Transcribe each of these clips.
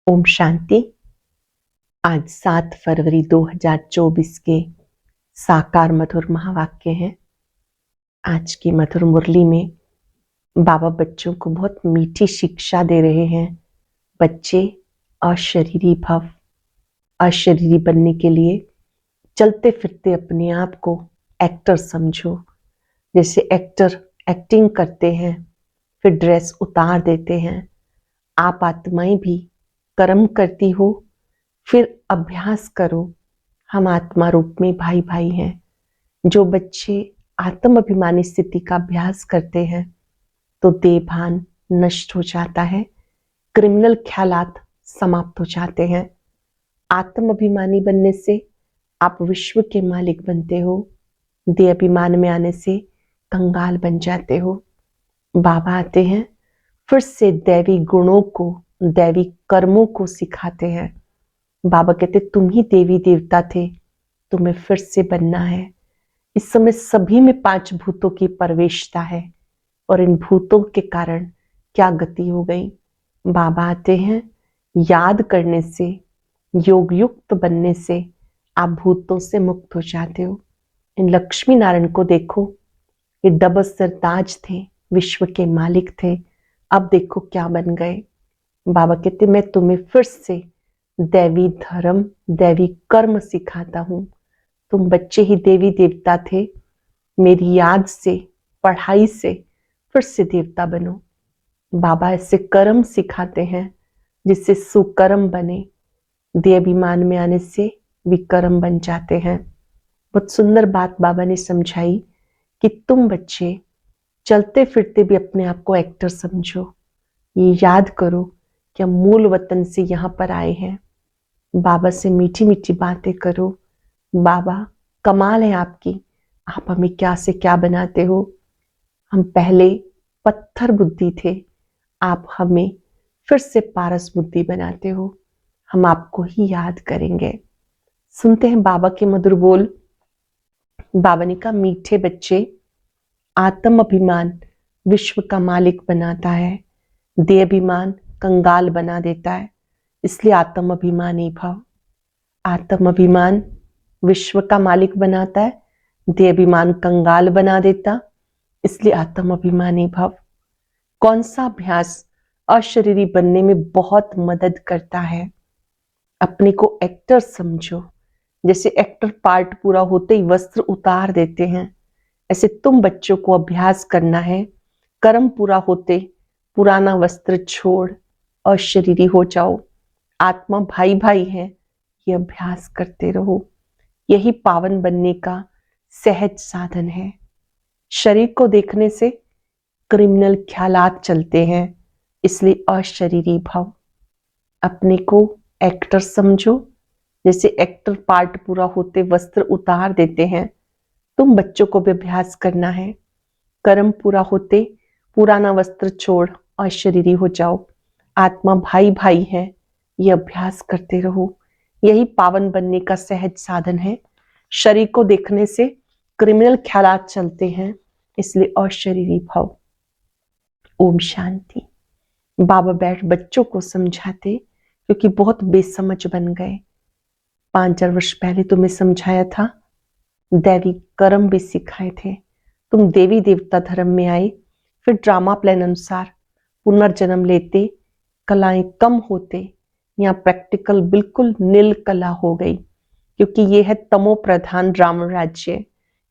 ओम शांति। आज 7 फरवरी 2024 के साकार मधुर महावाक्य हैं। आज की मधुर मुरली में बाबा बच्चों को बहुत मीठी शिक्षा दे रहे हैं। बच्चे अशरीरी भव, अशरीरी बनने के लिए चलते फिरते अपने आप को एक्टर समझो। जैसे एक्टर एक्टिंग करते हैं, फिर ड्रेस उतार देते हैं। आप आत्माएं भी कर्म करती हो, फिर अभ्यास करो। हम आत्मा रूप में भाई भाई हैं। जो बच्चे आत्म अभिमानी स्थिति का अभ्यास करते हैं तो देहभान नष्ट हो जाता है, क्रिमिनल ख्यालात समाप्त हो जाते हैं। आत्म अभिमानी बनने से आप विश्व के मालिक बनते हो। देह अभिमान में आने से कंगाल बन जाते हो। बाबा आते हैं, फिर से दैवी गुणों को, दैवी कर्मों को सिखाते हैं। बाबा कहते तुम ही देवी देवता थे, तुम्हें फिर से बनना है। इस समय सभी में 5 भूतों की प्रवेशता है और इन भूतों के कारण क्या गति हो गई। बाबा आते हैं, याद करने से, योग युक्त बनने से आप भूतों से मुक्त हो जाते हो। इन लक्ष्मी नारायण को देखो, ये डबल सरताज थे, विश्व के मालिक थे, अब देखो क्या बन गए। बाबा कहते मैं तुम्हें फिर से दैवी धर्म, दैवी कर्म सिखाता हूं। तुम बच्चे ही देवी देवता थे, मेरी याद से, पढ़ाई से फिर से देवता बनो। बाबा ऐसे कर्म सिखाते हैं जिससे सुकर्म बने। देह अभिमान में आने से विकर्म बन जाते हैं। बहुत सुंदर बात बाबा ने समझाई कि तुम बच्चे चलते फिरते भी अपने आप को एक्टर समझो। ये याद करो कि हम मूल वतन से यहाँ पर आए हैं। बाबा से मीठी मीठी बातें करो। बाबा कमाल है आपकी, आप हमें क्या से क्या बनाते हो। हम पहले पत्थर बुद्धि थे, आप हमें फिर से पारस बुद्धि बनाते हो। हम आपको ही याद करेंगे। सुनते हैं बाबा के मधुर बोल। बाबा ने कहा मीठे बच्चे, आत्म अभिमान विश्व का मालिक बनाता है, देह अभिमान कंगाल बना देता है, इसलिए आत्म अभिमानी भव। आत्म अभिमान विश्व का मालिक बनाता है, देह अभिमान कंगाल बना देता, इसलिए आत्म अभिमानी भव। कौन सा अभ्यास अशरीरी बनने में बहुत मदद करता है। अपने को एक्टर समझो। जैसे एक्टर पार्ट पूरा होते ही वस्त्र उतार देते हैं, ऐसे तुम बच्चों को अभ्यास करना है। कर्म पूरा होते पुराना वस्त्र छोड़ अशरीरी हो जाओ। आत्मा भाई भाई है, ये अभ्यास करते रहो। यही पावन बनने का सहज साधन है। शरीर को देखने से क्रिमिनल ख्यालात चलते हैं, इसलिए अशरीरी भव। अपने को एक्टर समझो। जैसे एक्टर पार्ट पूरा होते वस्त्र उतार देते हैं, तुम बच्चों को भी अभ्यास करना है। कर्म पूरा होते पुराना वस्त्र छोड़ अशरीरी हो जाओ। आत्मा भाई भाई है, ये अभ्यास करते रहो। यही पावन बनने का सहज साधन है। शरीर को देखने से क्रिमिनल ख्यालात चलते हैं, इसलिए अशरीरी भव। ओम शांति। बाबा बैठ बच्चों को समझाते, क्योंकि बहुत बेसमझ बन गए। 5-4 वर्ष पहले तुम्हें समझाया था, दैवी कर्म भी सिखाए थे। तुम देवी देवता धर्म में आए, फिर ड्रामा प्लान अनुसार पुनर्जन्म लेते, कलाएं कम होते, यहाँ प्रैक्टिकल बिल्कुल नील कला हो गई। क्योंकि ये है तमो प्रधान रावण राज्य।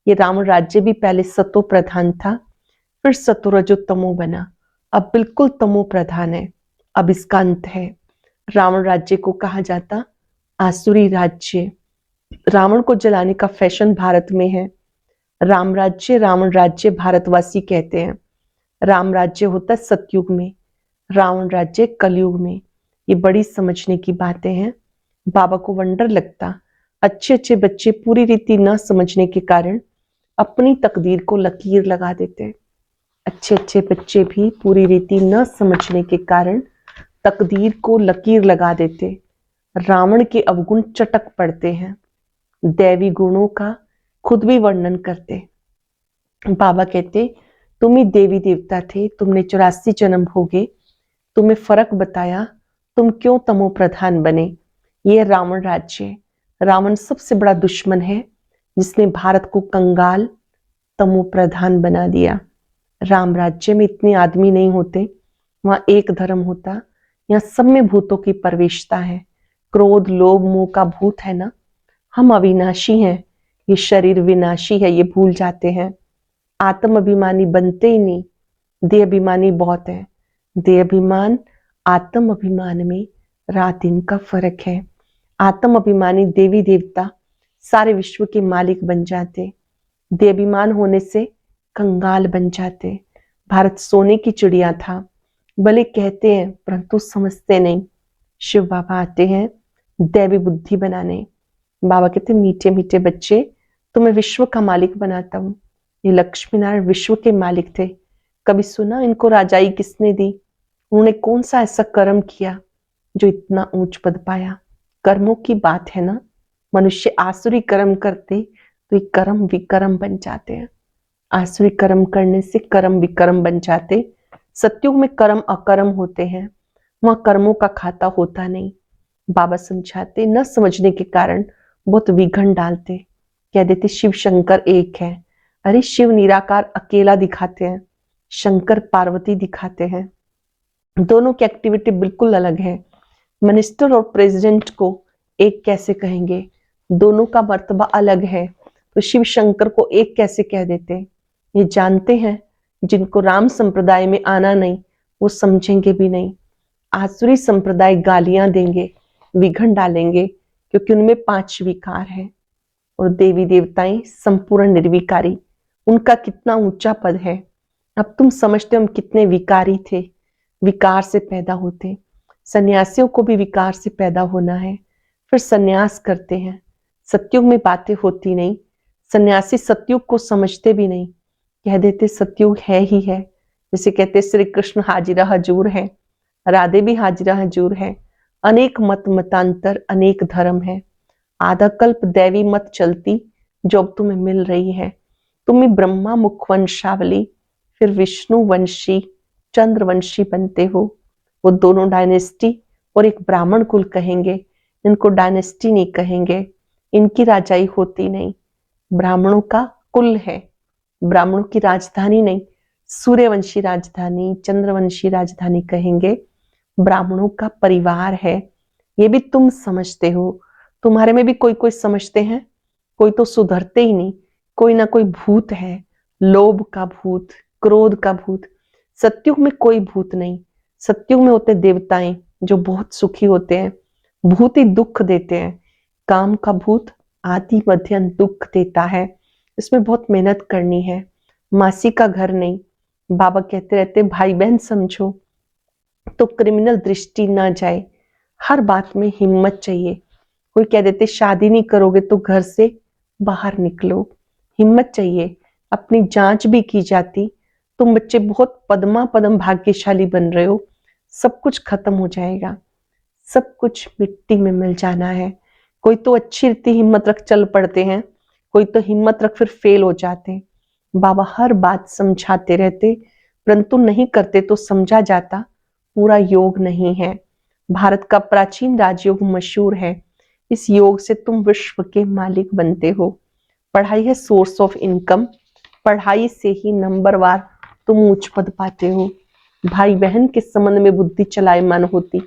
ये रावण राज्य भी पहले सतो प्रधान था, फिर सतो रजो तमो बना, अब बिल्कुल तमो प्रधान है। अब इसका अंत है। रावण राज्य को कहा जाता आसुरी राज्य। रावण को जलाने का फैशन भारत में है। राम राज्य, रावण राज्य भारतवासी कहते हैं। राम राज्य होता है सतयुग में, रावण राज्य कलयुग में। ये बड़ी समझने की बातें हैं। बाबा को वंडर लगता, अच्छे अच्छे बच्चे पूरी रीति न समझने के कारण अपनी तकदीर को लकीर लगा देते। अच्छे अच्छे बच्चे भी पूरी रीति न समझने के कारण तकदीर को लकीर लगा देते। रावण के अवगुण चटक पड़ते हैं, दैवी गुणों का खुद भी वर्णन करते। बाबा कहते तुम ही देवी देवता थे, तुमने 84 जन्म भोगे, तुम्हें फर्क बताया, तुम क्यों तमो प्रधान बने? ये रावण राज्य, रावण सबसे बड़ा दुश्मन है जिसने भारत को कंगाल तमो प्रधान बना दिया। राम राज्य में इतने आदमी नहीं होते, वहां एक धर्म होता। यहाँ सब में भूतों की प्रवेशता है। क्रोध लोभ मोह का भूत है ना। हम अविनाशी हैं, ये शरीर विनाशी है, ये भूल जाते हैं। आत्म अभिमानी बनते ही नहीं, देह अभिमानी बहुत है। देह अभिमान आत्म अभिमान में रात दिन का फर्क है। आत्म अभिमानी देवी देवता सारे विश्व के मालिक बन जाते, देह अभिमान होने से कंगाल बन जाते। भारत सोने की चिड़िया था, भले कहते हैं परंतु समझते नहीं। शिव बाबा आते हैं दैवी बुद्धि बनाने। बाबा कहते मीठे मीठे बच्चे, तुम्हें विश्व का मालिक बनाता हूं। ये लक्ष्मी नारायण विश्व के मालिक थे। कभी सुना इनको राजाई किसने दी? उन्होंने कौन सा ऐसा कर्म किया जो इतना ऊंच पद पाया? कर्मों की बात है ना। मनुष्य आसुरी कर्म करते तो ये कर्म विकर्म बन जाते हैं। आसुरी कर्म करने से कर्म विकर्म बन जाते। सत्युग में कर्म अकर्म होते हैं, वहां कर्मों का खाता होता नहीं। बाबा समझाते, न समझने के कारण बहुत विघन डालते। कह देते शिव शंकर एक है। अरे शिव निराकार अकेला दिखाते हैं, शंकर पार्वती दिखाते हैं। दोनों की एक्टिविटी बिल्कुल अलग है। मिनिस्टर और प्रेसिडेंट को एक कैसे कहेंगे? दोनों का मर्तबा अलग है, तो शिव शंकर को एक कैसे कह देते? ये जानते हैं जिनको राम संप्रदाय में आना नहीं, वो समझेंगे भी नहीं। आसुरी संप्रदाय गालियां देंगे, विघन डालेंगे, क्योंकि उनमें 5 विकार है। और देवी देवताएं संपूर्ण निर्विकारी, उनका कितना ऊंचा पद है। अब तुम समझते हो हम कितने विकारी थे, विकार से पैदा होते। सन्यासियों को भी विकार से पैदा होना है, फिर सन्यास करते हैं। सत्युग में बातें होती नहीं। सन्यासी सत्युग को समझते भी नहीं, कह देते सत्युग है ही है। जैसे कहते श्री कृष्ण हाजिरा हजूर है, राधे भी हाजिरा हजूर है। अनेक मत मतांतर, अनेक धर्म है। आधा कल्प दैवी मत चलती जो अब तुम्हें मिल रही है। तुम्हें ब्रह्मा मुखवंशावली, फिर विष्णु वंशी, चंद्रवंशी बनते हो। वो दोनों डायनेस्टी और एक ब्राह्मण कुल कहेंगे, इनको डायनेस्टी नहीं कहेंगे। इनकी राजाई होती नहीं, ब्राह्मणों का कुल है। ब्राह्मणों की राजधानी नहीं, सूर्यवंशी राजधानी, चंद्रवंशी राजधानी कहेंगे। ब्राह्मणों का परिवार है। ये भी तुम समझते हो, तुम्हारे में भी कोई कोई समझते हैं, कोई तो सुधरते ही नहीं। कोई ना कोई भूत है, लोभ का भूत, क्रोध का भूत। सत्युग में कोई भूत नहीं। सत्युग में होते देवताएं जो बहुत सुखी होते हैं। भूत ही दुख देते हैं। काम का भूत आदि मध्य दुख देता है। इसमें बहुत मेहनत करनी है। मासी का घर नहीं। बाबा कहते रहते भाई बहन समझो तो क्रिमिनल दृष्टि ना जाए। हर बात में हिम्मत चाहिए। कोई कह देते शादी नहीं करोगे तो घर से बाहर निकलो, हिम्मत चाहिए। अपनी जांच भी की जाती, तुम बच्चे बहुत पद्मा पदम भाग्यशाली बन रहे हो। सब कुछ खत्म हो जाएगा, सब कुछ मिट्टी में मिल जाना है। कोई तो अच्छी रीति हिम्मत रख चल पड़ते हैं, कोई तो हिम्मत रख फिर फेल हो जाते। बाबा हर बात समझाते रहते, परंतु नहीं करते तो समझा जाता पूरा योग नहीं है। भारत का प्राचीन राजयोग मशहूर है। इस योग से तुम विश्व के मालिक बनते हो। पढ़ाई है सोर्स ऑफ इनकम, पढ़ाई से ही नंबरवार तुम ऊंच पद पाते हो। भाई बहन के संबंध में बुद्धि चलायमान होती,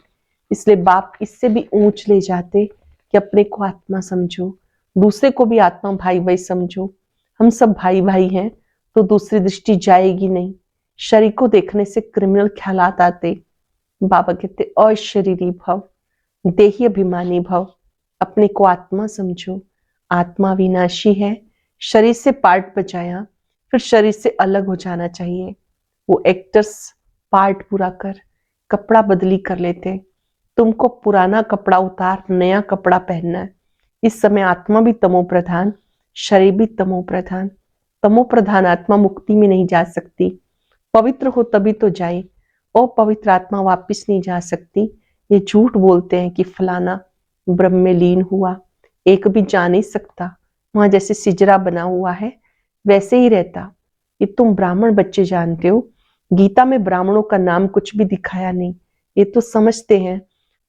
इसलिए बाप इससे भी ऊंच ले जाते कि अपने को आत्मा समझो, दूसरे को भी आत्मा भाई भाई समझो। हम सब भाई भाई हैं, तो दूसरी दृष्टि जाएगी नहीं। शरीर को देखने से क्रिमिनल ख्यालात आते। बाबा कहते अशरीरी भव, देही अभिमानी भव, अपने को आत्मा समझो। आत्मा विनाशी है। शरीर से पार्ट बचाया, फिर शरीर से अलग हो जाना चाहिए। वो एक्टर्स पार्ट पूरा कर कपड़ा बदली कर लेते। तुमको पुराना कपड़ा उतार नया कपड़ा पहनना है। इस समय आत्मा भी तमो प्रधान, शरीर भी तमो प्रधान। तमो प्रधान आत्मा मुक्ति में नहीं जा सकती। पवित्र हो तभी तो जाए, अपवित्र आत्मा वापिस नहीं जा सकती। ये झूठ बोलते हैं कि फलाना ब्रह्म में लीन हुआ, एक भी जा नहीं सकता। वहां जैसे सिजरा बना हुआ है वैसे ही रहता। ये तुम ब्राह्मण बच्चे जानते हो, गीता में ब्राह्मणों का नाम कुछ भी दिखाया नहीं। ये तो समझते हैं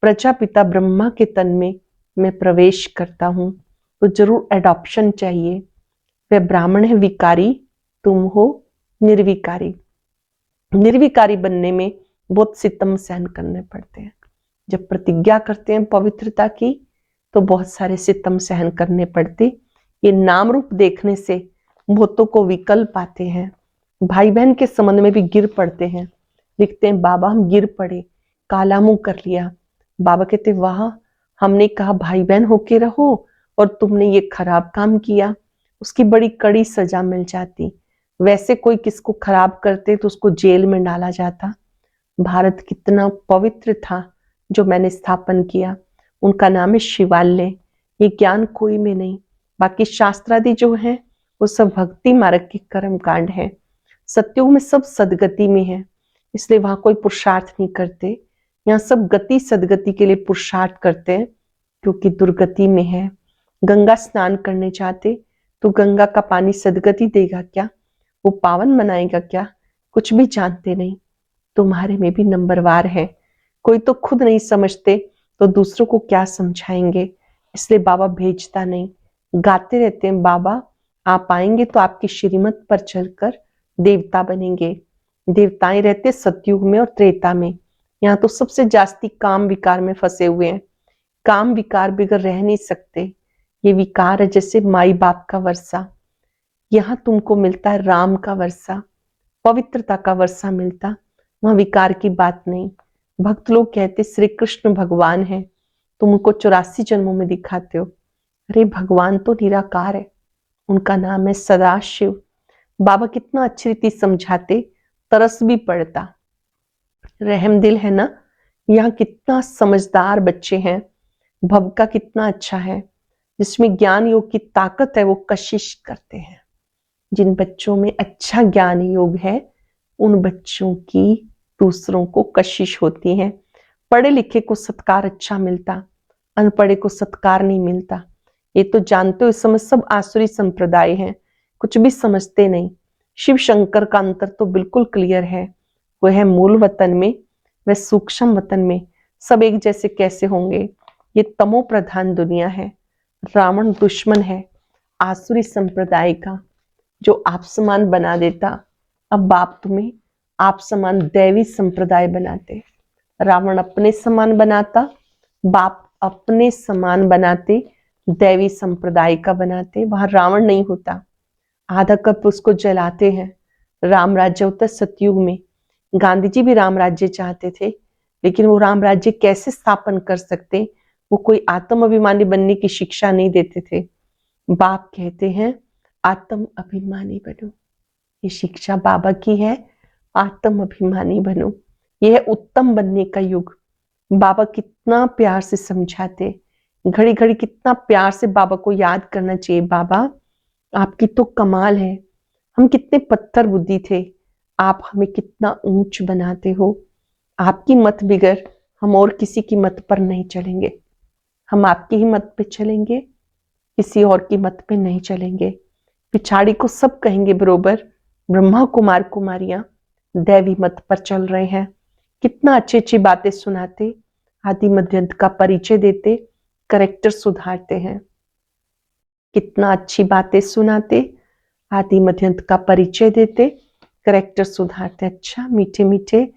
प्रजापिता ब्रह्मा के तन में मैं प्रवेश करता हूं तो जरूर एडॉप्शन चाहिए। वह ब्राह्मण है विकारी, तुम हो निर्विकारी। निर्विकारी बनने में बहुत सितम सहन करने पड़ते हैं। जब प्रतिज्ञा करते हैं पवित्रता की तो बहुत सारे सितम सहन करने पड़ते। ये नाम रूप देखने से बहुतों को विकल्प आते हैं। भाई बहन के संबंध में भी गिर पड़ते हैं। लिखते हैं बाबा हम गिर पड़े, काला मुंह कर लिया। बाबा कहते वाह, हमने कहा भाई बहन होके रहो और तुमने ये खराब काम किया, उसकी बड़ी कड़ी सजा मिल जाती। वैसे कोई किसको खराब करते तो उसको जेल में डाला जाता। भारत कितना पवित्र था जो मैंने स्थापन किया। उनका नाम है शिवालय। ये ज्ञान कोई में नहीं, बाकी शास्त्रादि जो है वो सब भक्ति मार्ग के कर्म कांड है। सत्युग में सब सदगति में है, इसलिए वहां कोई पुरुषार्थ नहीं करते। यहाँ सब गति सदगति के लिए पुरुषार्थ करते हैं, क्योंकि दुर्गति में है। गंगा स्नान करने जाते तो गंगा का पानी सदगति देगा क्या, वो पावन बनाएगा क्या, कुछ भी जानते नहीं। तुम्हारे में भी नंबरवार है, कोई तो खुद नहीं समझते तो दूसरों को क्या समझाएंगे। इसलिए बाबा भेजता नहीं, गाते रहते हैं बाबा आप आएंगे तो आपकी श्रीमत पर चलकर देवता बनेंगे। देवताएं रहते सतयुग में और त्रेता में। यहाँ तो सबसे जास्ती काम विकार में फंसे हुए हैं। काम विकार बिगर रह नहीं सकते। ये विकार है जैसे माई बाप का वर्षा। यहाँ तुमको मिलता है राम का वर्षा, पवित्रता का वर्षा मिलता, वहां विकार की बात नहीं। भक्त लोग कहते श्री कृष्ण भगवान है, तुम उनको 84 जन्मों में दिखाते हो। अरे भगवान तो निराकार है, उनका नाम है सदाशिव। बाबा कितना अच्छी रीति समझाते, तरस भी पड़ता। रहम दिल है ना। यहाँ कितना समझदार बच्चे हैं। भव का कितना अच्छा है, जिसमें ज्ञान योग की ताकत है वो कशिश करते हैं। जिन बच्चों में अच्छा ज्ञान योग है उन बच्चों की दूसरों को कशिश होती है। पढ़े लिखे को सत्कार अच्छा मिलता, अनपढ़े को सत्कार नहीं मिलता। ये तो जानते हो इस समय सब आसुरी संप्रदाय हैं, कुछ भी समझते नहीं। शिव शंकर का अंतर तो बिल्कुल क्लियर है। वह है मूल वतन में, वह सूक्ष्म वतन में सब एक जैसे कैसे होंगे। ये तमो प्रधान दुनिया है। रावण दुश्मन है आसुरी संप्रदाय का, जो आप समान बना देता। अब बाप तुम्हें आप समान दैवी संप्रदाय बनाते। रावण अपने समान बनाता, बाप अपने समान बनाते, दैवी संप्रदाय का बनाते। वहां रावण नहीं होता। आधा कप उसको जलाते हैं। राम राज्य होता सतयुग में। गांधी जी भी राम राज्य चाहते थे, लेकिन वो राम राज्य कैसे स्थापन कर सकते, वो कोई आत्म अभिमानी बनने की शिक्षा नहीं देते थे। बाप कहते हैं आत्म अभिमानी बनो। ये शिक्षा बाबा की है, आत्म अभिमानी बनो। यह है उत्तम बनने का युग। बाबा कितना प्यार से समझाते, घड़ी घड़ी कितना प्यार से बाबा को याद करना चाहिए। बाबा आपकी तो कमाल है, हम कितने पत्थर बुद्धि थे, आप हमें कितना ऊंच बनाते हो। आपकी मत बिगर हम और किसी की मत पर नहीं चलेंगे। हम आपकी ही मत पे चलेंगे, किसी और की मत पे नहीं चलेंगे। पिछाड़ी को सब कहेंगे बरोबर, ब्रह्मा कुमार कुमारियां दैवी मत पर चल रहे हैं। कितना अच्छी अच्छी बातें सुनाते, आदि मध्य अंत का परिचय देते, करेक्टर सुधारते हैं। कितना अच्छी बातें सुनाते, आदि मध्य अंत का परिचय देते, करेक्टर सुधारते। अच्छा मीठे मीठे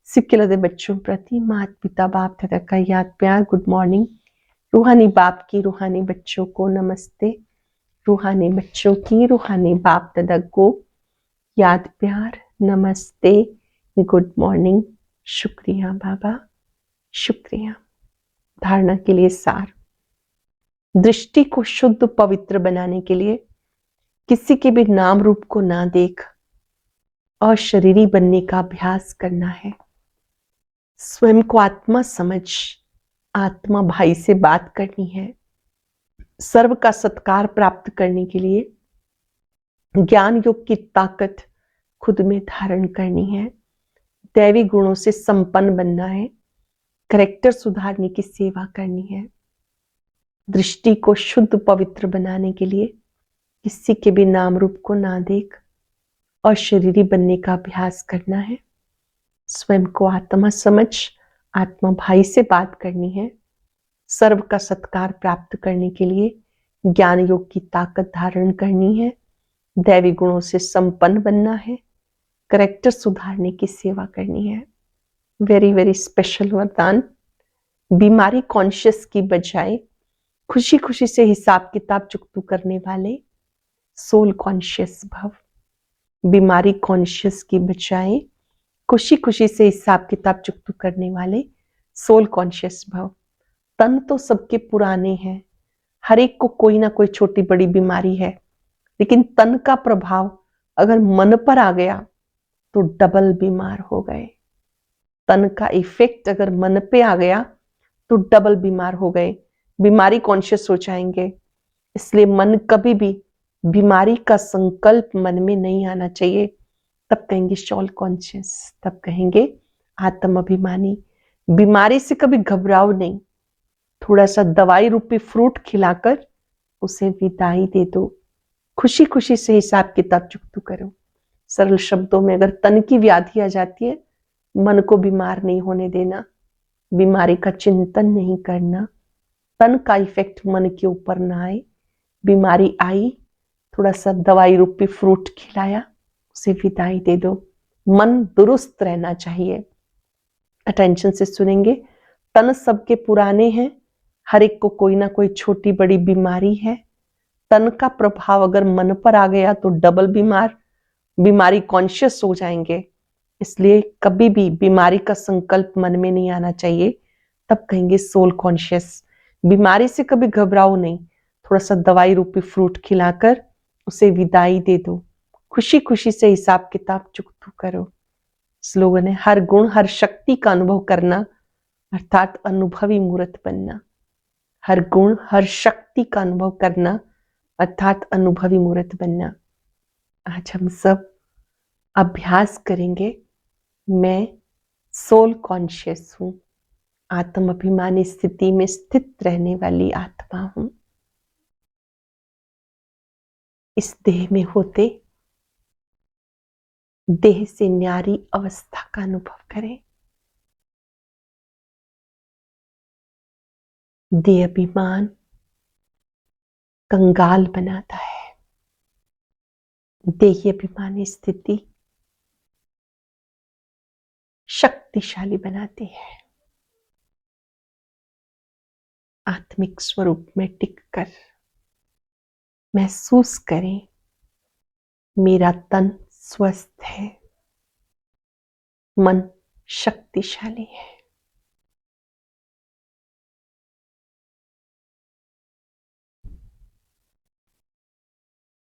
सिक्के बच्चों प्रति माता पिता बाप दादा का याद प्यार गुड मॉर्निंग। रूहानी बाप की रूहानी बच्चों को नमस्ते। रूहानी बच्चों की रूहानी बाप दादा को याद प्यार नमस्ते गुड मॉर्निंग। शुक्रिया बाबा, शुक्रिया। धारणा के लिए सार। दृष्टि को शुद्ध पवित्र बनाने के लिए किसी के भी नाम रूप को ना देख और शरीरी बनने का अभ्यास करना है। स्वयं को आत्मा समझ, आत्मा भाई से बात करनी है। सर्व का सत्कार प्राप्त करने के लिए ज्ञान योग की ताकत खुद में धारण करनी है। दैवी गुणों से संपन्न बनना है। करेक्टर सुधारने की सेवा करनी है। दृष्टि को शुद्ध पवित्र बनाने के लिए किसी के भी नाम रूप को ना देख और शरीरी बनने का अभ्यास करना है। स्वयं को आत्मा समझ, आत्मा भाई से बात करनी है, सर्व का सत्कार प्राप्त करने के लिए ज्ञान योग की ताकत धारण करनी है, दैवी गुणों से संपन्न बनना है, करेक्टर सुधारने की सेवा करनी है। वेरी वेरी स्पेशल वरदान। बीमारी कॉन्शियस की बजाय खुशी खुशी से हिसाब किताब चुकतू करने वाले सोल कॉन्शियस भव। बीमारी कॉन्शियस की बजाय खुशी खुशी से हिसाब किताब चुकतू करने वाले सोल कॉन्शियस भव। तन तो सबके पुराने हैं, हर एक को कोई ना कोई छोटी बड़ी बीमारी है, लेकिन तन का प्रभाव अगर मन पर आ गया तो डबल बीमार हो गए। तन का इफेक्ट अगर मन पे आ गया तो डबल बीमार हो गए, बीमारी कॉन्शियस हो जाएंगे। इसलिए मन कभी भी बीमारी का संकल्प मन में नहीं आना चाहिए। तब कहेंगे सोल कॉन्शियस, तब कहेंगे आत्म अभिमानी। बीमारी से कभी घबराओ नहीं, थोड़ा सा दवाई रूपी फ्रूट खिलाकर उसे विदाई दे दो। खुशी खुशी से हिसाब किताब चुकतू करो। सरल शब्दों में, अगर तन की व्याधि आ जाती है, मन को बीमार नहीं होने देना, बीमारी का चिंतन नहीं करना, तन का इफेक्ट मन के ऊपर ना आए। बीमारी आई, थोड़ा सा दवाई रूपी फ्रूट खिलाया, उसे विदाई दे दो। मन दुरुस्त रहना चाहिए। अटेंशन से सुनेंगे। तन सबके पुराने हैं, हर एक को कोई ना कोई छोटी बड़ी बीमारी है। तन का प्रभाव अगर मन पर आ गया तो डबल बीमार, बीमारी कॉन्शियस हो जाएंगे। इसलिए कभी भी बीमारी का संकल्प मन में नहीं आना चाहिए। तब कहेंगे सोल कॉन्शियस। बीमारी से कभी घबराओ नहीं, थोड़ा सा दवाई रूपी फ्रूट खिलाकर उसे विदाई दे दो। खुशी खुशी से हिसाब किताब चुकतू करो। स्लोगन है, हर गुण हर शक्ति का अनुभव करना अर्थात अनुभवी मूर्त बनना। हर गुण हर शक्ति का अनुभव करना अर्थात अनुभवी मूर्त बनना। आज हम सब अभ्यास करेंगे। मैं सोल कॉन्शियस हूं, आत्म अभिमानी स्थिति में स्थित रहने वाली आत्मा हूं। इस देह में होते देह से न्यारी अवस्था का अनुभव करें। देह अभिमान कंगाल बनाता है, देही अभिमानी स्थिति शक्तिशाली बनाती है। आत्मिक स्वरूप में टिककर महसूस करें, मेरा तन स्वस्थ है, मन शक्तिशाली है।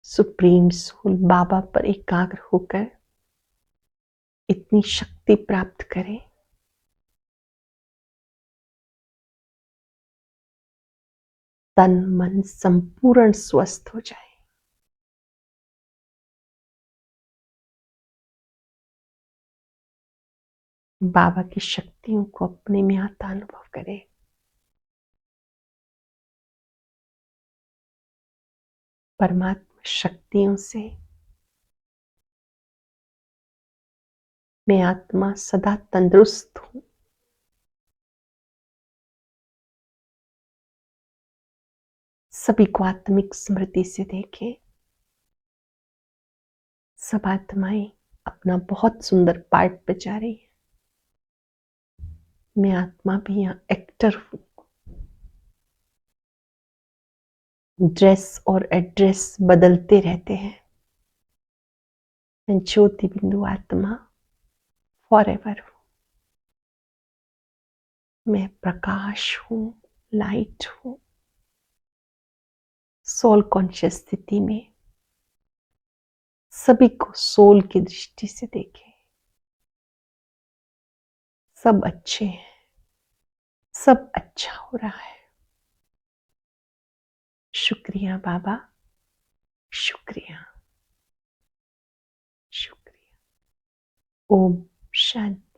सुप्रीम सोल बाबा पर एकाग्र होकर इतनी शक्ति प्राप्त करें। तन मन संपूर्ण स्वस्थ हो जाए। बाबा की शक्तियों को अपने में आता अनुभव करें। परमात्मा शक्तियों से मैं आत्मा सदा तंदुरुस्त हूं। सभी को आत्मिक स्मृति से देखें। सब आत्माएं अपना बहुत सुंदर पार्ट बजा रही है। मैं आत्मा भी यहां एक्टर हूं। ड्रेस और एड्रेस बदलते रहते हैं। मैं ज्योति बिंदु आत्मा फॉरएवर हूं। मैं प्रकाश हूं, लाइट हूं। सोल कॉन्शियस स्थिति में सभी को सोल की दृष्टि से देखें। सब अच्छे हैं, सब अच्छा हो रहा है। शुक्रिया बाबा, शुक्रिया, शुक्रिया। ओम शांति।